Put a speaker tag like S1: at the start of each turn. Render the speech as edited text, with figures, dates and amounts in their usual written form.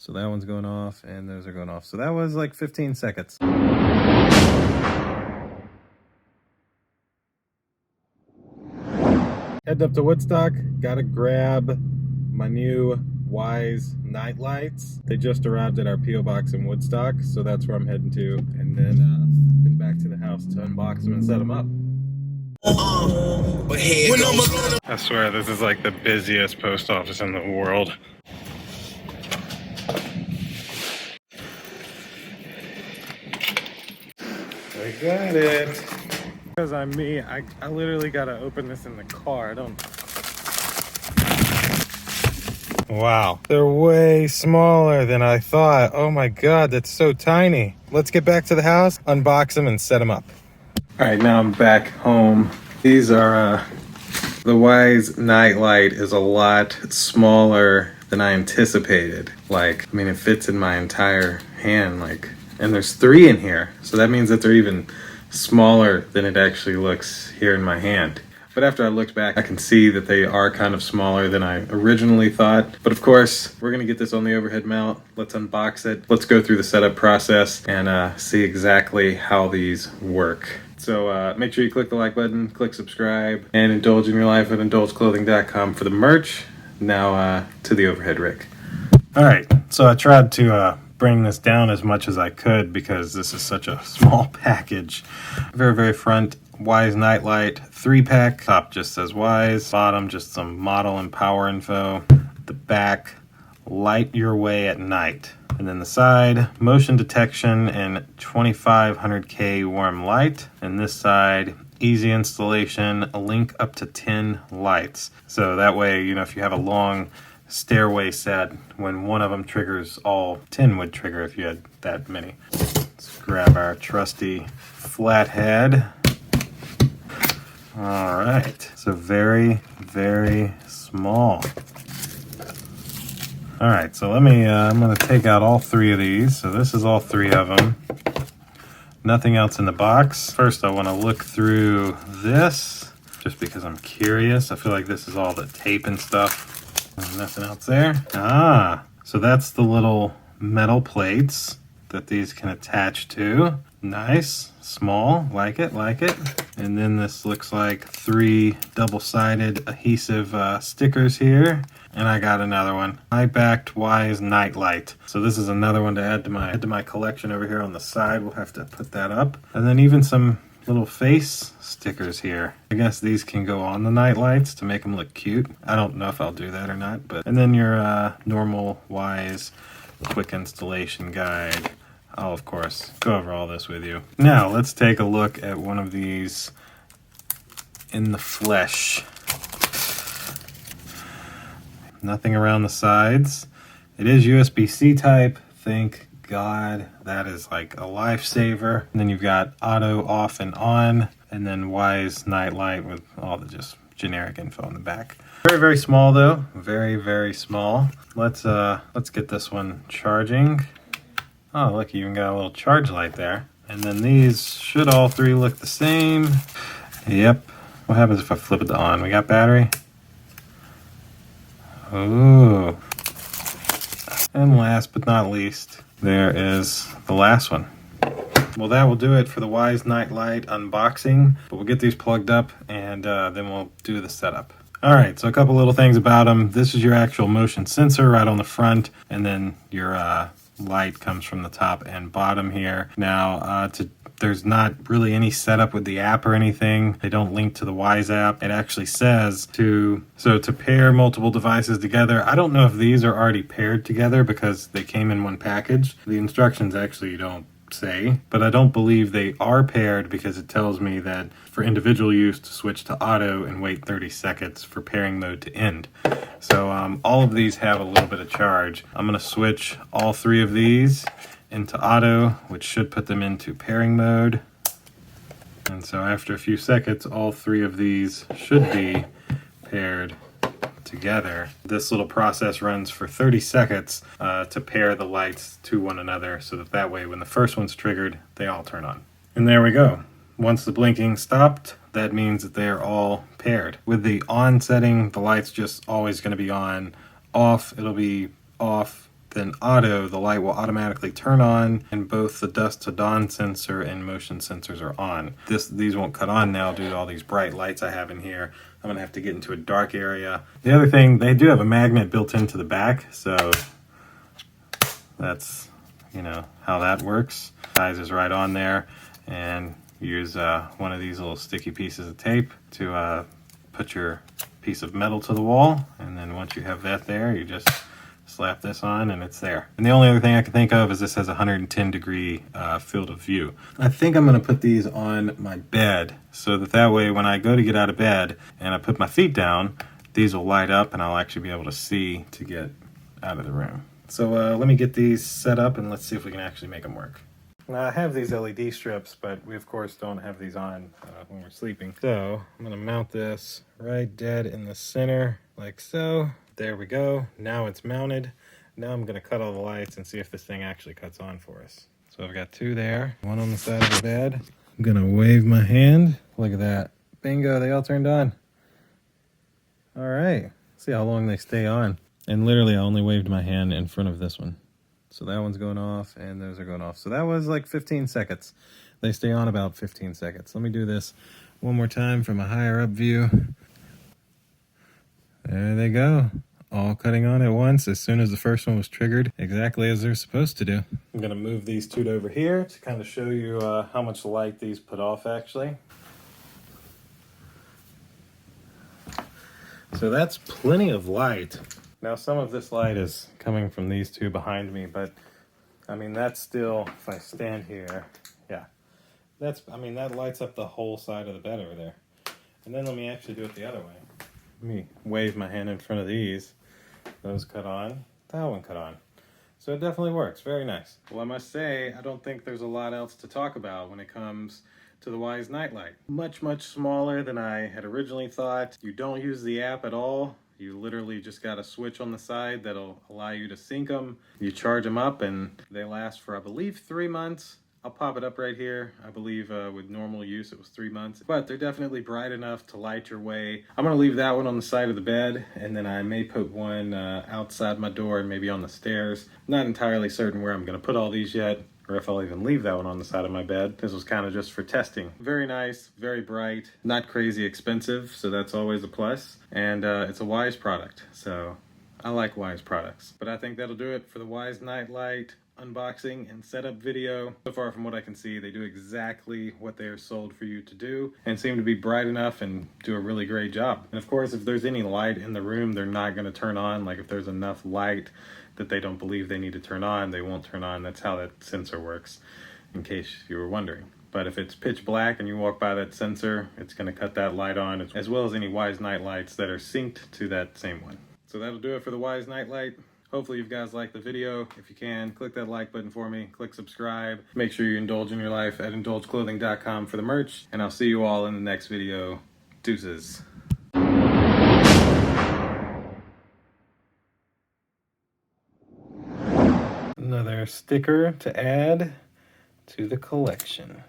S1: So that one's going off and those are going off. So that was like 15 seconds. Heading up to Woodstock, gotta grab my new Wyze Night Lights. They just arrived at our P.O. box in Woodstock, so that's where I'm heading to. And then back to the house to unbox them and set them up. I swear this is like the busiest post office in the world. I got it. Because I'm me, I literally gotta open this in the car. I don't. Wow, they're way smaller than I thought. Oh my god, that's so tiny. Let's get back to the house, unbox them, and set them up. All right, now I'm back home. These are the Wyze Night Light is a lot smaller than I anticipated. Like, I mean, it fits in my entire hand, like, and there's 3 in here. So that means that they're even smaller than it actually looks here in my hand. But after I looked back, I can see that they are kind of smaller than I originally thought. But of course, we're gonna get this on the overhead mount. Let's unbox it. Let's go through the setup process and see exactly how these work. So make sure you click the like button, click subscribe, and indulge in your life at indulgeclothing.com for the merch. Now to the overhead rig. All right, so I tried to bring this down as much as I could because this is such a small package. Very front, Wyze Night Light 3-pack. Top just says Wyze. Bottom just some model and power info. The back, light your way at night. And then the side, motion detection and 2500K warm light. And this side, easy installation, a link up to 10 lights. So that way, you know, if you have a long stairway set, when one of them triggers, all 10 would trigger if you had that many. Let's grab our trusty flathead. All right, so very small. All right, so let me, I'm gonna take out all 3 of these. So this is all 3 of them. Nothing else in the box. First, I wanna look through this, just because I'm curious. I feel like this is all the tape and stuff. Nothing else there. So that's the little metal plates that these can attach to. Nice, small, like it. And then this looks like 3 double-sided adhesive stickers here. And I got another one. I backed Wyze Night Light. So this is another one to add to my collection over here on the side. We'll have to put that up. And then even some little face stickers here. I guess these can go on the night lights to make them look cute. I don't know if I'll do that or not, but and then your normal Wyze quick installation guide. I'll of course go over all this with you. Now let's take a look at one of these in the flesh. Nothing around the sides. It is USB-C type. Thank God, that is like a lifesaver. And then you've got auto off and on, and then Wyze Night Light with all the just generic info in the back. Very small though, very small. Let's get this one charging. Oh, look, you even got a little charge light there. And then these should all 3 look the same. Yep. What happens if I flip it to on? We got battery. Ooh. And last but not least, there is the last one. Well, that will do it for the Wyze Night Light unboxing, but we'll get these plugged up and then we'll do the setup. All right, so a couple little things about them. This is your actual motion sensor right on the front, and then your light comes from the top and bottom here. Now, there's not really any setup with the app or anything. They don't link to the Wyze app. It actually says to pair multiple devices together. I don't know if these are already paired together because they came in one package. The instructions actually don't say, but I don't believe they are paired because it tells me that for individual use to switch to auto and wait 30 seconds for pairing mode to end. So all of these have a little bit of charge. I'm gonna switch all 3 of these into auto, which should put them into pairing mode. And so after a few seconds, all 3 of these should be paired together. This little process runs for 30 seconds to pair the lights to one another so that way when the first one's triggered, they all turn on. And there we go. Once the blinking stopped, that means that they're all paired. With the on setting, the light's just always going to be on. Off, it'll be off, then auto, the light will automatically turn on, and both the dusk to dawn sensor and motion sensors are on. These won't cut on now due to all these bright lights I have in here. I'm gonna have to get into a dark area. The other thing, they do have a magnet built into the back, so that's, you know, how that works. Size is right on there, and use one of these little sticky pieces of tape to put your piece of metal to the wall, and then once you have that there, you just slap this on and it's there. And the only other thing I can think of is this has a 110-degree field of view. I think I'm going to put these on my bed so that way when I go to get out of bed and I put my feet down, these will light up and I'll actually be able to see to get out of the room. So let me get these set up and let's see if we can actually make them work. Now I have these LED strips, but we of course don't have these on when we're sleeping. So I'm going to mount this right dead in the center like so. There we go. Now it's mounted. Now I'm going to cut all the lights and see if this thing actually cuts on for us. So I've got two there, one on the side of the bed. I'm going to wave my hand. Look at that. Bingo, they all turned on. All right. See how long they stay on. And literally I only waved my hand in front of this one. So that one's going off and those are going off. So that was like 15 seconds. They stay on about 15 seconds. Let me do this one more time from a higher up view. There they go. All cutting on at once as soon as the first one was triggered, exactly as they're supposed to do. I'm going to move these two over here to kind of show you how much light these put off actually. So that's plenty of light. Now some of this light is coming from these two behind me, but I mean that's still, if I stand here, yeah. That lights up the whole side of the bed over there. And then let me actually do it the other way. Let me wave my hand in front of these. Those cut on. That one cut on. So it definitely works. Very nice. Well, I must say, I don't think there's a lot else to talk about when it comes to the Wyze Night Light. Much, much smaller than I had originally thought. You don't use the app at all. You literally just got a switch on the side that'll allow you to sync them. You charge them up and they last for, I believe, 3 months. I'll pop it up right here. I believe with normal use it was 3 months, but they're definitely bright enough to light your way. I'm gonna leave that one on the side of the bed, and then I may put one outside my door and maybe on the stairs. Not entirely certain where I'm gonna put all these yet, or if I'll even leave that one on the side of my bed. This was kind of just for testing. Very nice, very bright, not crazy expensive, so that's always a plus. And it's a Wyze product, so I like Wyze products. But I think that'll do it for the Wyze Night Light unboxing and setup video. So far from what I can see, they do exactly what they are sold for you to do and seem to be bright enough and do a really great job. And of course, if there's any light in the room, they're not going to turn on. Like if there's enough light that they don't believe they need to turn on, they won't turn on. That's how that sensor works, in case you were wondering. But if it's pitch black and you walk by that sensor, it's going to cut that light on, as well as any Wyze Night Lights that are synced to that same one. So that'll do it for the Wyze Night Light. Hopefully you guys liked the video. If you can, click that like button for me, click subscribe. Make sure you indulge in your life at indulgeclothing.com for the merch, and I'll see you all in the next video. Deuces. Another sticker to add to the collection.